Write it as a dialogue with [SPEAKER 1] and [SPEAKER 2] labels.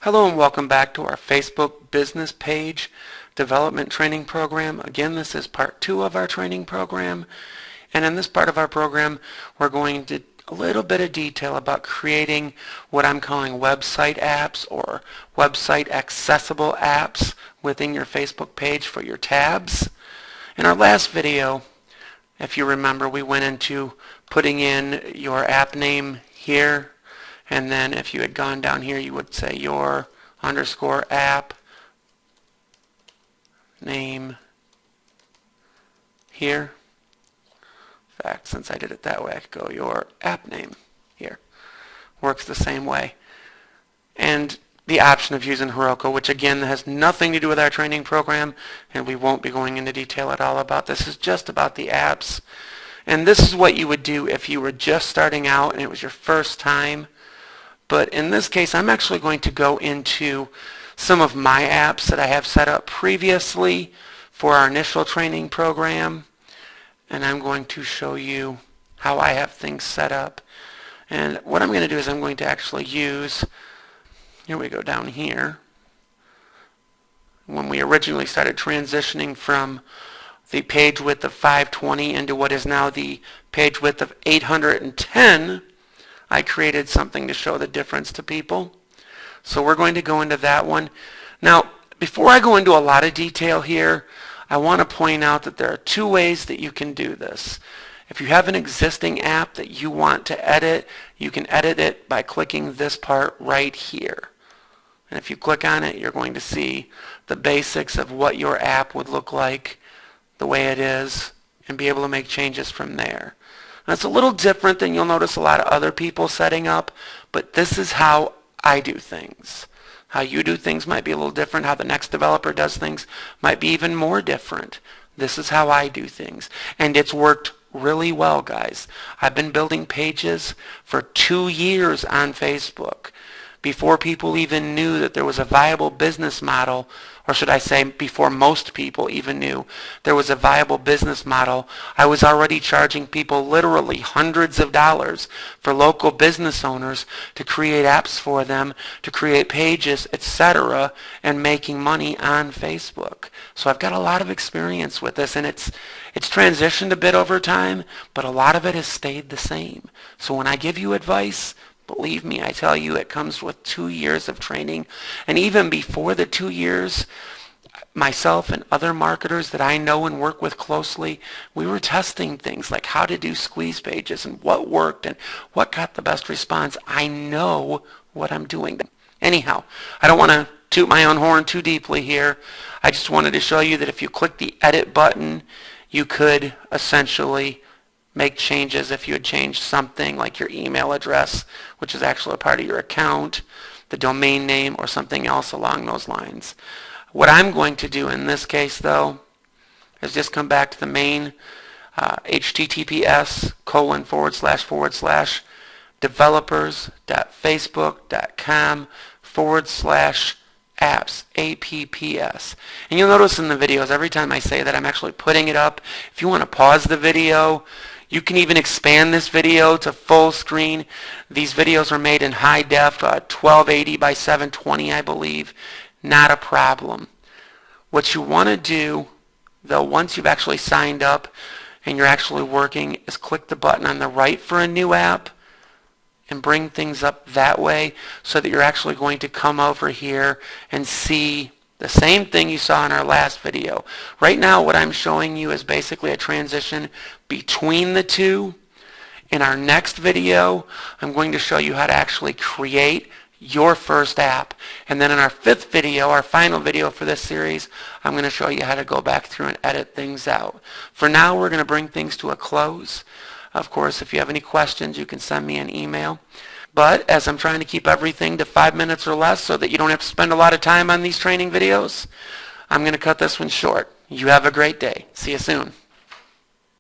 [SPEAKER 1] Hello and welcome back to our Facebook business page development training program. Again, this is part 2 of our training program, and in this part of our program we're going to a little bit of detail about creating what I'm calling website apps or website accessible apps within your Facebook page for your tabs. In our last video, if you remember, we went into putting in your app name here, and then if you had gone down here you would say your underscore app name here. In fact, since I did it that way, I could go your app name here. Works the same way. And the option of using Heroku, which again has nothing to do with our training program, and we won't be going into detail at all about this. Is just about the apps. And this is what you would do if you were just starting out and it was your first time. But in this case, I'm actually going to go into some of my apps that I have set up previously for our initial training program. And I'm going to show you how I have things set up. And what I'm going to do is I'm going to actually use, here we go down here, when we originally started transitioning from the page width of 520 into what is now the page width of 810, I created something to show the difference to people. So we're going to go into that one. Now, before I go into a lot of detail here, I want to point out that there are 2 ways that you can do this. If you have an existing app that you want to edit, you can edit it by clicking this part right here. And if you click on it, you're going to see the basics of what your app would look like, the way it is, and be able to make changes from there. Now, it's a little different than you'll notice a lot of other people setting up, but this is how I do things. How you do things might be a little different. How the next developer does things might be even more different. This is how I do things. And it's worked really well, guys. I've been building pages for 2 years on Facebook before people even knew that there was a viable business model, or should I say before most people even knew there was a viable business model. I was already charging people literally hundreds of dollars for local business owners to create apps for them, to create pages, etc., and making money on Facebook. So I've got a lot of experience with this, and it's transitioned a bit over time, but a lot of it has stayed the same. So when I give you advice, believe me, I tell you, it comes with 2 years of training. And even before the 2 years, myself and other marketers that I know and work with closely, we were testing things like how to do squeeze pages and what worked and what got the best response. I know what I'm doing. Anyhow, I don't want to toot my own horn too deeply here. I just wanted to show you that if you click the edit button, you could essentially make changes if you had changed something like your email address, which is actually a part of your account, the domain name, or something else along those lines. What I'm going to do in this case, though, is just come back to the main https://developers.facebook.com/apps, apps. And you'll notice in the videos, every time I say that, I'm actually putting it up. If you want to pause the video, you can even expand this video to full screen. These videos are made in high def, 1280 by 720, I believe. Not a problem. What you want to do, though, once you've actually signed up and you're actually working, is click the button on the right for a new app and bring things up that way so that you're actually going to come over here and see the same thing you saw in our last video. Right now what I'm showing you is basically a transition between the two. In our next video, I'm going to show you how to actually create your first app. And then in our 5th video, our final video for this series, I'm going to show you how to go back through and edit things out. For now, we're going to bring things to a close. Of course, if you have any questions, you can send me an email. But as I'm trying to keep everything to 5 minutes or less so that you don't have to spend a lot of time on these training videos, I'm going to cut this one short. You have a great day. See you soon.